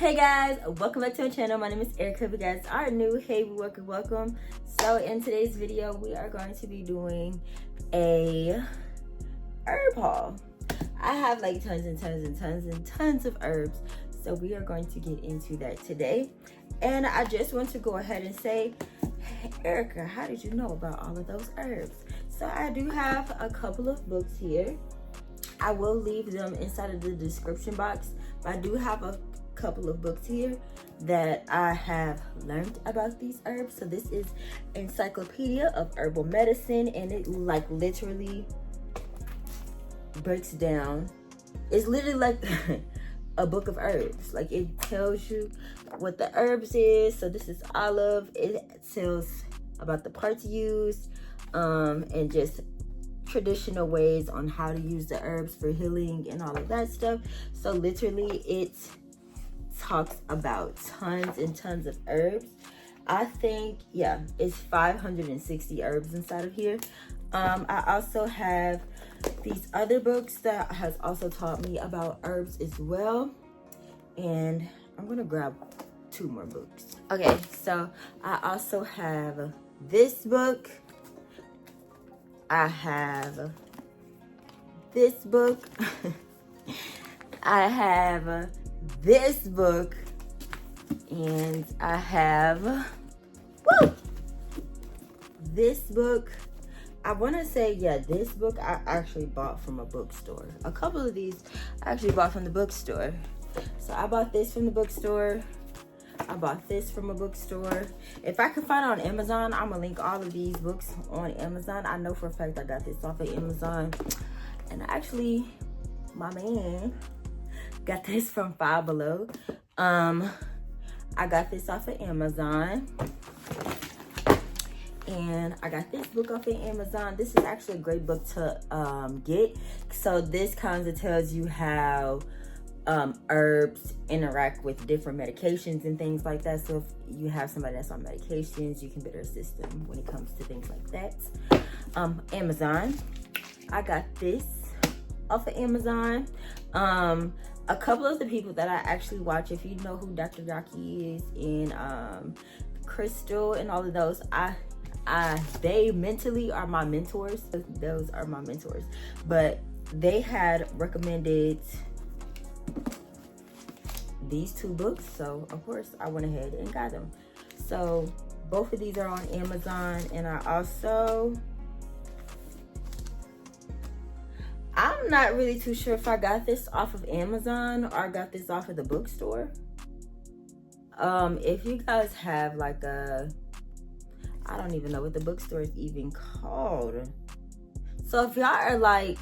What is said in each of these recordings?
Hey guys, welcome back to my channel. My name is Erica. If you guys are new, hey, welcome. So in today's video, we are going to be doing a herb haul. I have like tons of herbs, so we are going to get into that today. And I just want to go ahead and say, hey, Erica, how did you know about all of those herbs? So I do have a couple of books here. I will leave them inside of the description box, but I do have a couple of books here that I have learned about these herbs. So this is Encyclopedia of Herbal Medicine, and it like literally breaks down. It's literally like a book of herbs. Like it tells you what the herbs is. So this is olive. It tells about the parts used, and just traditional ways on how to use the herbs for healing and all of that stuff. So literally it talks about tons and tons of herbs. I think, yeah, it's 560 herbs inside of here. I also have these other books that has also taught me about herbs as well. And I'm gonna grab two more books. Okay, so I also have this book. I have this book. I have this book, and I have this book. I want to say, yeah, this book I actually bought from a bookstore. A couple of these I actually bought from the bookstore. So I bought this from the bookstore. I bought this from a bookstore. If I can find it on Amazon, I'm gonna link all of these books on Amazon. I know for a fact I got this off of Amazon. And actually, my man got this from Five Below. I got this off of Amazon. And I got this book off of Amazon. This is actually a great book to get. So this kind of tells you how herbs interact with different medications and things like that. So if you have somebody that's on medications, you can better assist them when it comes to things like that. Amazon. I got this off of Amazon. A couple of the people that I actually watch, if you know who Dr. Yaki is, and Crystal and all of those, they mentally are my mentors. Those are my mentors. But they had recommended these two books, so of course I went ahead and got them. So both of these are on Amazon, and I'm not really too sure if I got this off of Amazon or I got this off of the bookstore. If you guys have like I don't even know what the bookstore is even called. So if y'all are like,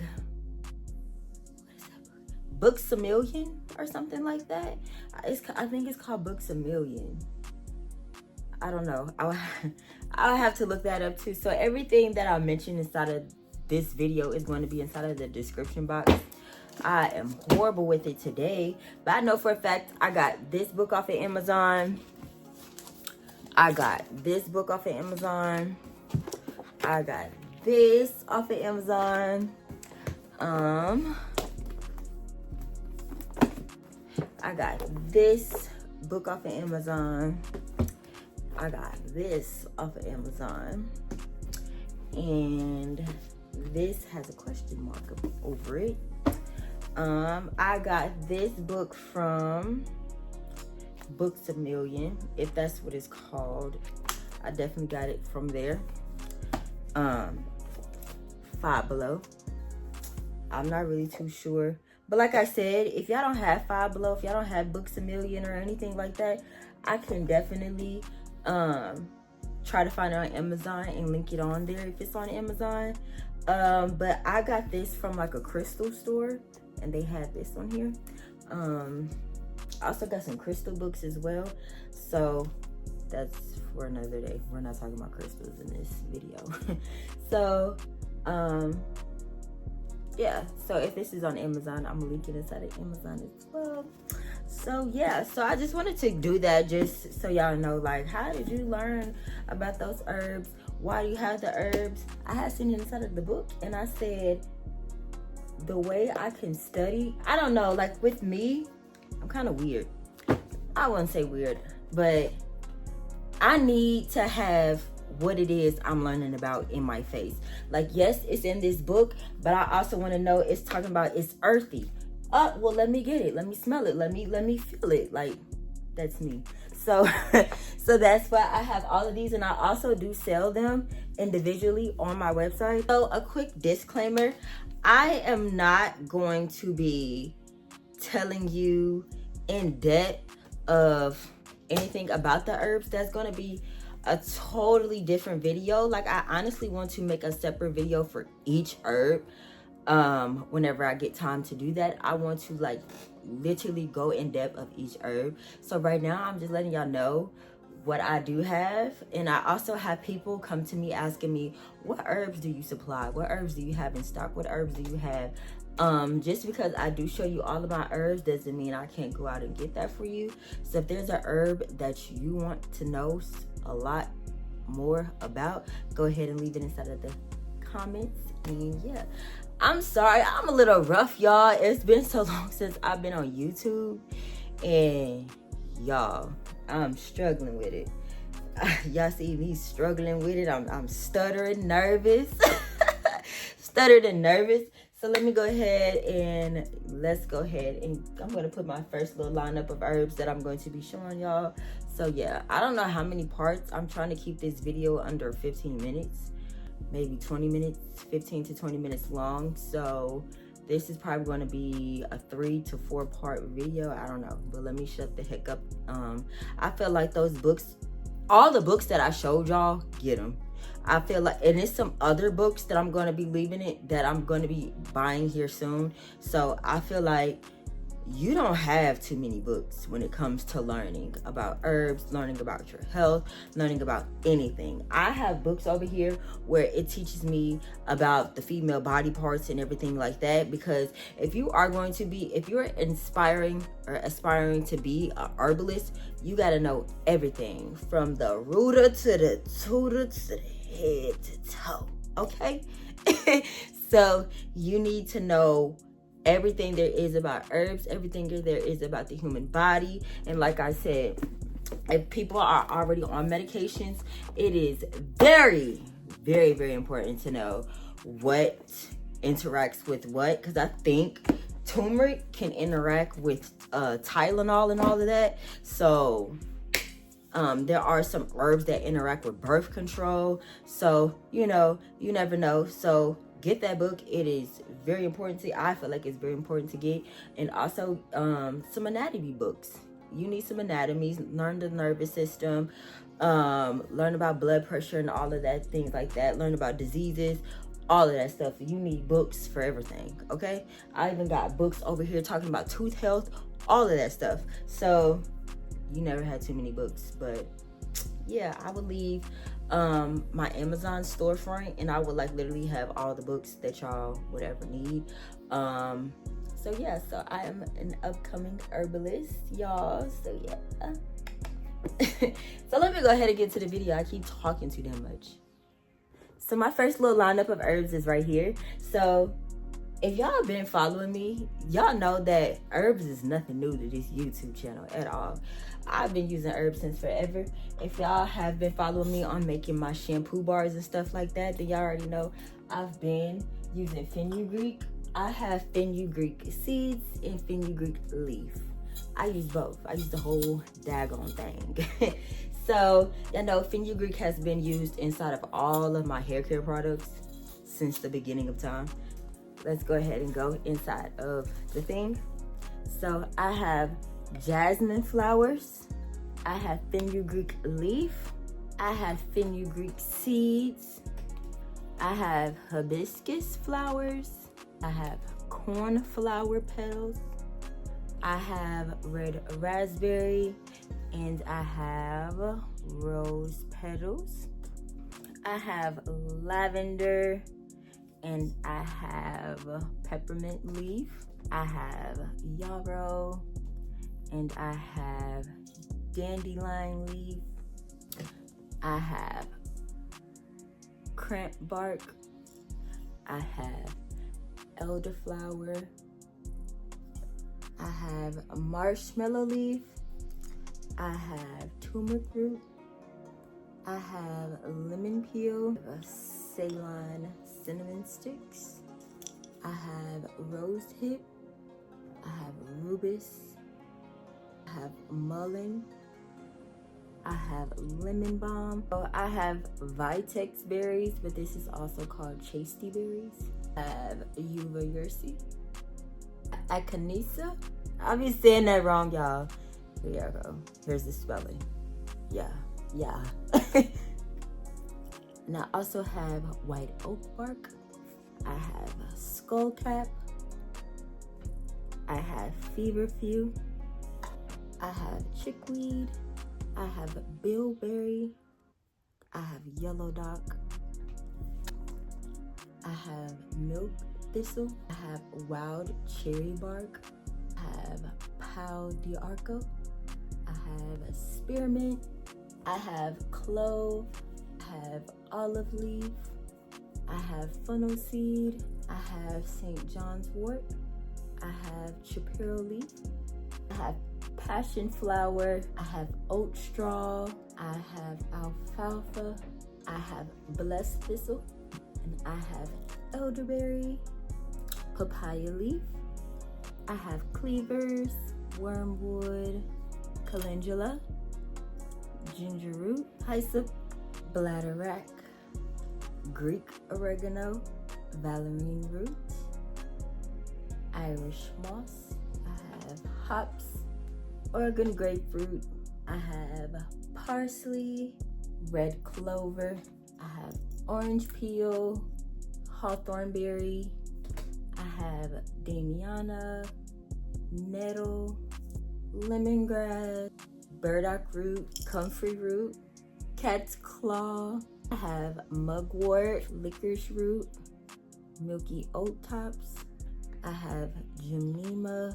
Books A Million or something like that, I think it's called Books A Million. I don't know. I'll have to look that up too. So everything that I mentioned inside of this video is going to be inside of the description box. I am horrible with it today, but I know for a fact I got this book off of Amazon. I got this book off of Amazon. I got this off of Amazon. I got this book off of Amazon. I got this off of Amazon. And this has a question mark over it. I got this book from Books A Million, if that's what it's called. I definitely got it from there. Five Below. I'm not really too sure. But like I said, if y'all don't have Five Below, if y'all don't have Books A Million or anything like that, I can definitely try to find it on Amazon and link it on there if it's on Amazon. But I got this from like a crystal store, and they had this on here. I also got some crystal books as well. So that's for another day. We're not talking about crystals in this video. So yeah, so if this is on Amazon, I'm gonna link it inside of Amazon as well. So yeah, so I just wanted to do that just so y'all know, like, how did you learn about those herbs? Why do you have the herbs? I had seen it inside of the book, and I said, the way I can study, I don't know, like with me, I'm kind of weird. I wouldn't say weird, but I need to have what it is I'm learning about in my face. Like, yes, it's in this book, but I also want to know it's talking about it's earthy. Well, let me get it. Let me smell it. Let me feel it. Like, that's me. So so that's why I have all of these, and I also do sell them individually on my website. So a quick disclaimer, I am not going to be telling you in depth of anything about the herbs. That's going to be a totally different video. Like, I honestly want to make a separate video for each herb. Whenever I get time to do that, I want to like literally go in depth of each herb. So right now I'm just letting y'all know what I do have. And I also have people come to me asking me, what herbs do you supply? What herbs do you have in stock? What herbs do you have? Just because I do show you all of my herbs doesn't mean I can't go out and get that for you. So if there's a herb that you want to know a lot more about, go ahead and leave it inside of the comments. And yeah, I'm sorry, I'm a little rough, y'all. It's been so long since I've been on YouTube, and y'all, I'm struggling with it. Y'all see me struggling with it. I'm stuttering, nervous. Stuttered and nervous. So let me go ahead and let's go ahead and I'm going to put my first little lineup of herbs that I'm going to be showing y'all. So yeah, I don't know how many parts. I'm trying to keep this video under 15 minutes, maybe 20 minutes, 15 to 20 minutes long. So this is probably going to be a 3 to 4 part video. I don't know, but let me shut the heck up. I feel like those books, all the books that I showed y'all, get them. I feel like, and there's some other books that I'm going to be leaving it that I'm going to be buying here soon. So I feel like you don't have too many books when it comes to learning about herbs, learning about your health, learning about anything. I have books over here where it teaches me about the female body parts and everything like that, because if you are going to be, if you're inspiring or aspiring to be a herbalist, you got to know everything from the rooter to the tutor to the head to toe, okay? So you need to know everything there is about herbs, everything there is about the human body. And like I said, if people are already on medications, it is very, very, very important to know what interacts with what, because I think turmeric can interact with Tylenol and all of that. So there are some herbs that interact with birth control. So, you know, you never know. So get that book. It is very important to, I feel like it's very important to get. And also some anatomy books. You need some anatomies, learn the nervous system, learn about blood pressure and all of that, things like that, learn about diseases, all of that stuff. You need books for everything, okay? I even got books over here talking about tooth health, all of that stuff. So you never had too many books. But yeah, I would leave my Amazon storefront, and I would like literally have all the books that y'all would ever need. So yeah, so I am an upcoming herbalist, y'all. So yeah. So let me go ahead and get to the video. I keep talking too damn much. So my first little lineup of herbs is right here. So if y'all been following me, y'all know that herbs is nothing new to this YouTube channel at all. I've been using herbs since forever. If y'all have been following me on making my shampoo bars and stuff like that, then y'all already know I've been using fenugreek. I have fenugreek seeds and fenugreek leaf. I use both. I use the whole daggone thing. So, y'all know fenugreek has been used inside of all of my hair care products since the beginning of time. Let's go ahead and go inside of the thing. So I have jasmine flowers, I have fenugreek leaf, I have fenugreek seeds, I have hibiscus flowers, I have cornflower petals, I have red raspberry, and I have rose petals, I have lavender, and I have peppermint leaf, I have yarrow, and I have dandelion leaf, I have cramp bark, I have elderflower, I have marshmallow leaf, I have turmeric root. I have lemon peel, Ceylon cinnamon sticks. I have rose hip. I have rubus. I have mullein. I have lemon balm. Oh, I have vitex berries, but this is also called chastity berries. I have uva ursi. Echinacea. I'll be saying that wrong, y'all. Here you go. Here's the spelling. Yeah. And I also have white oak bark. I have skullcap. I have feverfew. I have chickweed. I have bilberry. I have yellow dock. I have milk thistle. I have wild cherry bark. I have pau d'arco. I have spearmint. I have clove. I have olive leaf. I have funnel seed. I have St. John's wort. I have chipero leaf. I have passion flower. I have oat straw. I have alfalfa. I have blessed thistle. And I have elderberry, papaya leaf. I have cleavers, wormwood, calendula, ginger root, hyssop, bladderwrack, Greek oregano, valerian root, Irish moss. I have hops, Oregon grapefruit. I have parsley, red clover. I have orange peel, hawthorn berry. I have damiana, nettle, lemongrass, burdock root, comfrey root, cat's claw. I have mugwort, licorice root, milky oat tops. I have gymnema,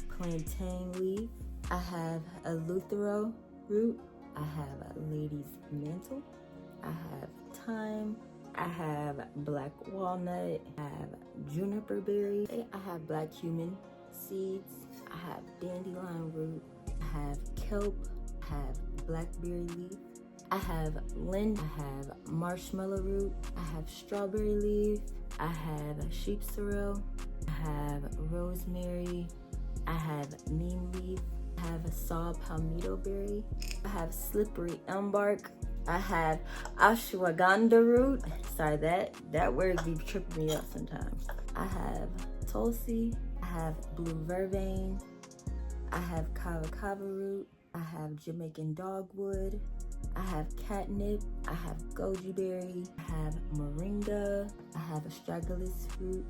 plantain leaf. I have eleuthero root. I have lady's mantle. I have thyme. I have black walnut. I have juniper berry. I have black cumin seeds. I have dandelion root. I have kelp. I have blackberry leaf. I have lind. I have marshmallow root. I have strawberry leaf. I have sheep sorrel. I have rosemary. I have neem leaf. I have a saw palmetto berry. I have slippery elm bark. I have ashwagandha root. Sorry, that word be tripping me up sometimes. I have tulsi. I have blue vervain. I have kava root. I have Jamaican dogwood. I have catnip. I have goji berry. I have moringa. I have astragalus root.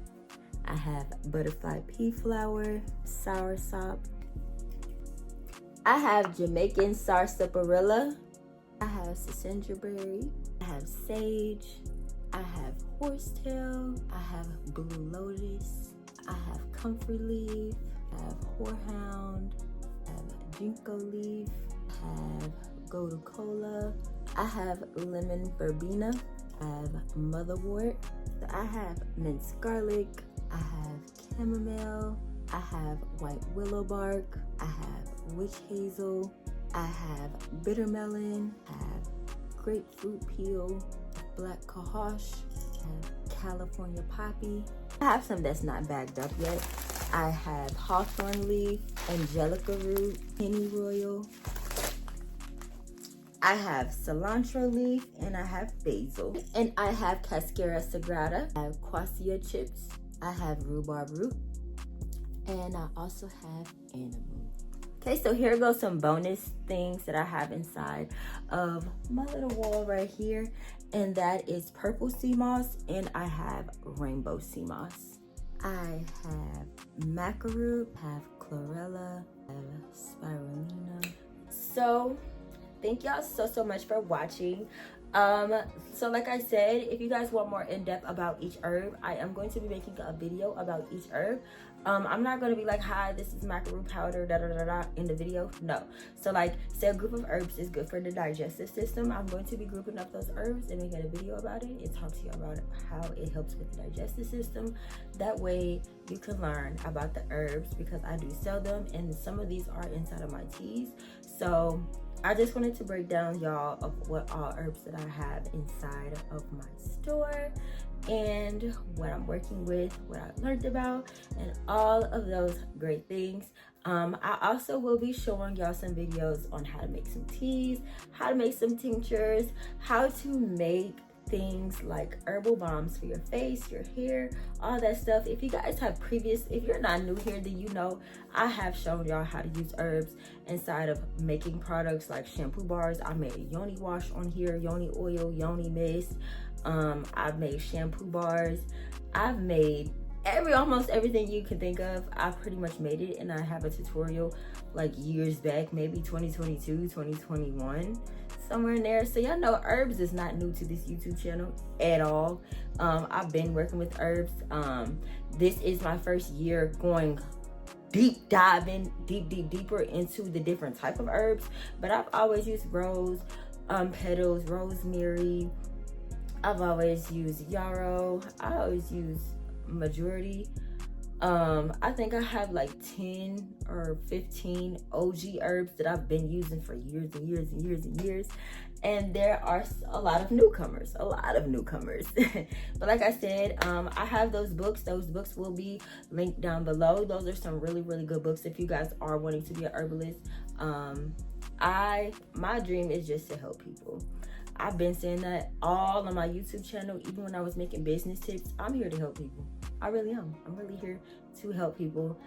I have butterfly pea flower, soursop. I have Jamaican sarsaparilla. I have sacendraberry. I have sage. I have horsetail. I have blue lotus. I have comfrey leaf. I have horehound. I have ginkgo leaf. I have gotu kola. I have lemon verbena. I have motherwort. I have minced garlic. I have chamomile. I have white willow bark. I have witch hazel. I have bitter melon. I have grapefruit peel, black cohosh. I have California poppy. I have some that's not bagged up yet. I have hawthorn leaf, angelica root, pennyroyal. I have cilantro leaf, and I have basil. And I have cascara sagrada. I have quassia chips. I have rhubarb root. And I also have animal. Okay, so here goes some bonus things that I have inside of my little wall right here. And that is purple sea moss, and I have rainbow sea moss. I have maca root, I have chlorella, I have spirulina. So thank y'all so much for watching. So like I said, if you guys want more in-depth about each herb, I am going to be making a video about each herb. I'm not gonna be like, hi, this is macaroon powder, da da da da, in the video. No. So like, say a group of herbs is good for the digestive system. I'm going to be grouping up those herbs and making a video about it and talk to you about how it helps with the digestive system. That way you can learn about the herbs, because I do sell them, and some of these are inside of my teas. So I just wanted to break down, y'all, of what all herbs that I have inside of my store, and what I'm working with, what I learned about, and all of those great things. I also will be showing y'all some videos on how to make some teas, how to make some tinctures, how to make things like herbal balms for your face, your hair, all that stuff. If you guys have if you're not new here, then you know I have shown y'all how to use herbs inside of making products like shampoo bars. I made a yoni wash on here, yoni oil, yoni mist. I've made shampoo bars. I've made almost everything you can think of. I pretty much made it, and I have a tutorial like years back, maybe 2022, 2021, somewhere in there. So y'all know herbs is not new to this YouTube channel at all. I've been working with herbs. This is my first year going deeper into the different type of herbs, but I've always used rose petals, rosemary. I've always used yarrow. I always use majority. I think I have like 10 or 15 OG herbs that I've been using for years and years and years and years. And there are a lot of newcomers. But like I said, I have those books. Those books will be linked down below. Those are some really, really good books if you guys are wanting to be an herbalist. My dream is just to help people. I've been saying that all on my YouTube channel, even when I was making business tips. I'm here to help people. I really am. I'm really here to help people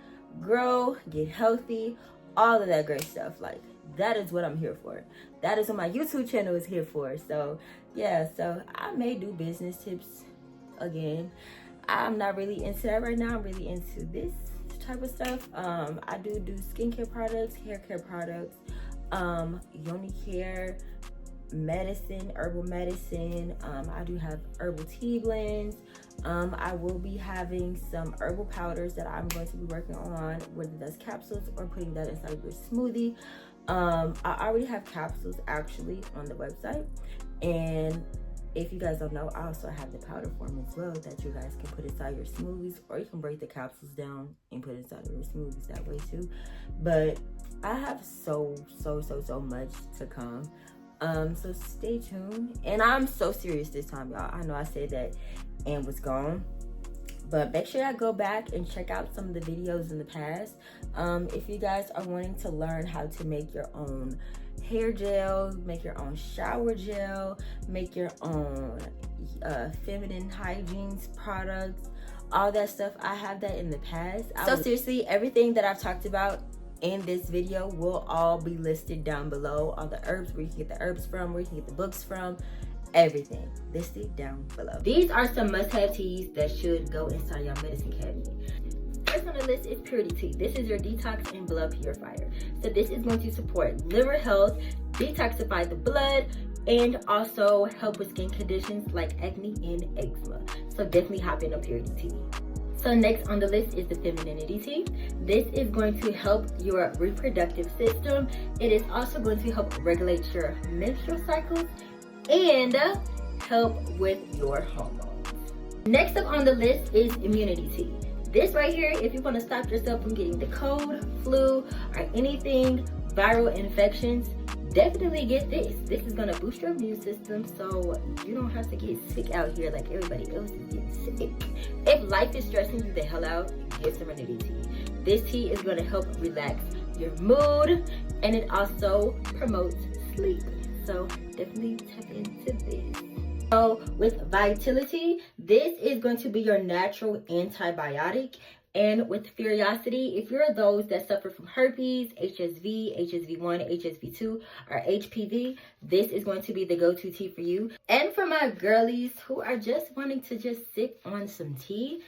grow, get healthy, all of that great stuff. Like, that is what I'm here for. That is what my YouTube channel is here for. So yeah, so I may do business tips again. I'm not really into that right now. I'm really into this type of stuff. I do skincare products, hair care products, yoni care, medicine, herbal medicine. I do have herbal tea blends. I will be having some herbal powders that I'm going to be working on, whether that's capsules or putting that inside your smoothie. I already have capsules actually on the website, and if you guys don't know, I also have the powder form as well that you guys can put inside your smoothies, or you can break the capsules down and put it inside of your smoothies that way too. But I have so much to come. So stay tuned. And I'm so serious this time, y'all. I know I said that and was gone, but make sure I go back and check out some of the videos in the past. If you guys are wanting to learn how to make your own hair gel, make your own shower gel, make your own feminine hygiene products, all that stuff, I have that in the past. So seriously, everything that I've talked about in this video will all be listed down below. All the herbs, where you can get the herbs from, where you can get the books from, everything listed down below. These are some must-have teas that should go inside your medicine cabinet. First on the list is Purity Tea. This is your detox and blood purifier. So this is going to support liver health, detoxify the blood, and also help with skin conditions like acne and eczema. So definitely hop in on Purity Tea. So next on the list is the Femininity Tea. This is going to help your reproductive system. It is also going to help regulate your menstrual cycles and help with your hormones. Next up on the list is Immunity Tea. This right here, if you want to stop yourself from getting the cold, flu, or anything, viral infections, definitely get this. This is going to boost your immune system so you don't have to get sick out here like everybody else is getting sick. If life is stressing you the hell out, get Serenity Tea. This tea is going to help relax your mood, and it also promotes sleep. So definitely tap into this. So with Vitality, this is going to be your natural antibiotic. And with Curiosity, if you're those that suffer from herpes, HSV, HSV1, HSV2, or HPV, this is going to be the go-to tea for you. And for my girlies who are just wanting to just sip on some tea,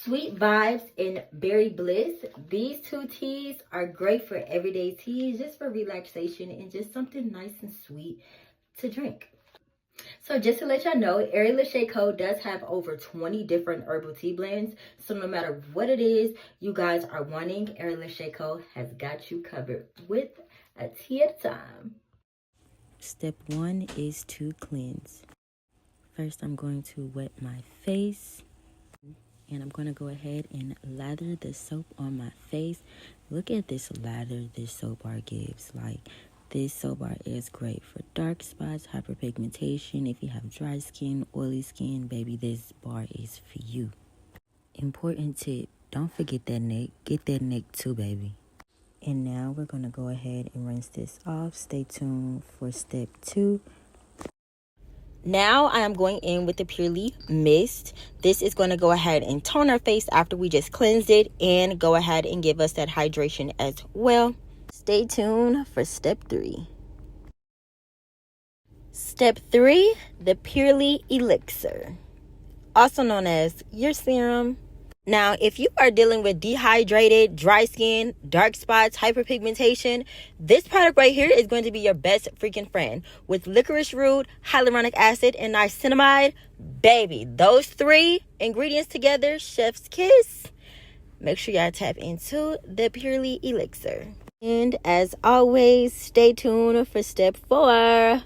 Sweet Vibes and Berry Bliss. These two teas are great for everyday teas, just for relaxation and just something nice and sweet to drink. So just to let y'all know, Herbalist Co. does have over 20 different herbal tea blends. So no matter what it is you guys are wanting, Herbalist Co. has got you covered with a tea at a time. Step 1 is to cleanse. First, I'm going to wet my face. And I'm going to go ahead and lather the soap on my face. Look at this lather this soap bar gives. Like, this soap bar is great for dark spots, hyperpigmentation. If you have dry skin, oily skin, baby, this bar is for you. Important tip, don't forget that neck. Get that neck too, baby. And now we're going to go ahead and rinse this off. Stay tuned for step 2. Now I am going in with the Purely Mist. This is going to go ahead and tone our face after we just cleansed it and go ahead and give us that hydration as well. Stay tuned for step 3. Step 3, the Purely Elixir, also known as your serum. Now, if you are dealing with dehydrated, dry skin, dark spots, hyperpigmentation, this product right here is going to be your best freaking friend. With licorice root, hyaluronic acid, and niacinamide, baby, those 3 ingredients together, chef's kiss. Make sure y'all tap into the Purely Elixir. And as always, stay tuned for step 4. Let's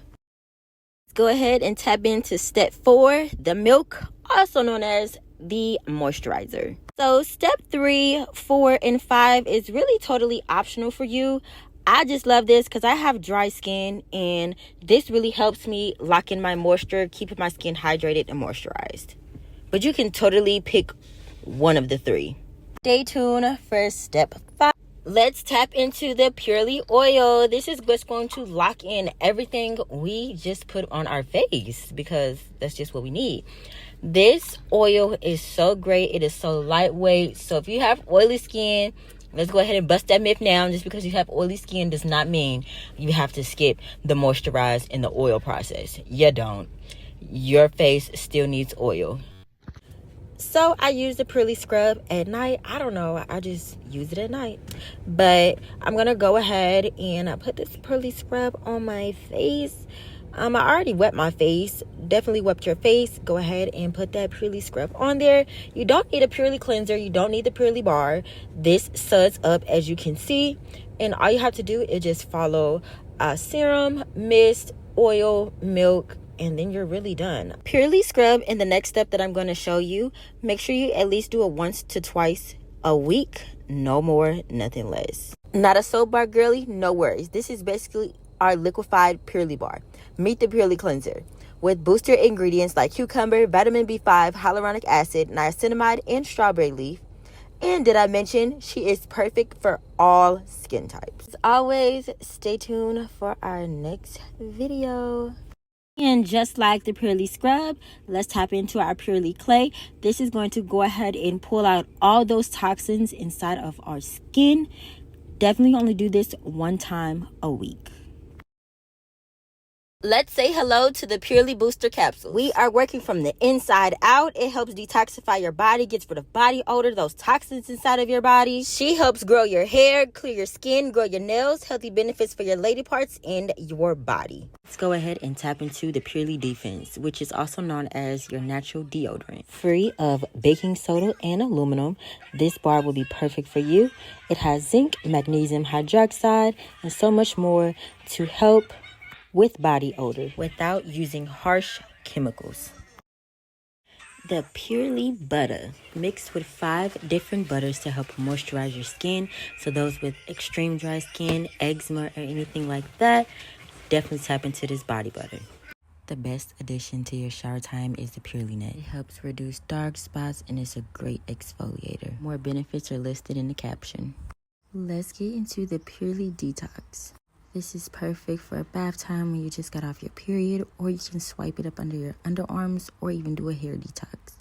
go ahead and tap into step 4, the milk, also known as the moisturizer. So step 3, 4, and 5 is really totally optional for you. I just love this because I have dry skin, and this really helps me lock in my moisture, keeping my skin hydrated and moisturized. But you can totally pick one of the 3. Stay tuned for step 5. Let's tap into the Purely oil. This is what's going to lock in everything we just put on our face, because that's just what we need. This oil is so great. It is so lightweight. So if you have oily skin, let's go ahead and bust that myth down. Just because you have oily skin does not mean you have to skip the moisturize and the oil process. You don't. Your face still needs oil. So I use the Purely scrub at night. I don't know, I just use it at night. But I'm gonna go ahead and put this Purely scrub on my face. I already wet my face. Definitely wet your face. Go ahead and put that Purely scrub on there. You don't need a Purely cleanser. You don't need the Purely bar. This suds up, as you can see. And all you have to do is just follow serum, mist, oil, milk, and then you're really done. Purely scrub in the next step that I'm going to show you. Make sure you at least do it once to twice a week. No more, nothing less. Not a soap bar girly? No worries. This is basically our liquefied Purely bar. Meet the Purely cleanser with booster ingredients like cucumber, vitamin B5, hyaluronic acid, niacinamide, and strawberry leaf. And did I mention she is perfect for all skin types? As always, stay tuned for our next video. And just like the Purely scrub, let's tap into our Purely clay. This is going to go ahead and pull out all those toxins inside of our skin. Definitely only do this one time a week. Let's say hello to the Purely Booster Capsule. We are working from the inside out. It helps detoxify your body, gets rid of body odor, those toxins inside of your body. She helps grow your hair, clear your skin, grow your nails, healthy benefits for your lady parts and your body. Let's go ahead and tap into the Purely Defense, which is also known as your natural deodorant. Free of baking soda and aluminum, this bar will be perfect for you. It has zinc, magnesium hydroxide, and so much more to help with body odor without using harsh chemicals. The Purely Butter, mixed with 5 different butters to help moisturize your skin. So those with extreme dry skin, eczema, or anything like that, definitely tap into this body butter. The best addition to your shower time is the Purely Net. It helps reduce dark spots and it's a great exfoliator. More benefits are listed in the caption. Let's get into the Purely Detox. This is perfect for a bath time when you just got off your period, or you can swipe it up under your underarms or even do a hair detox.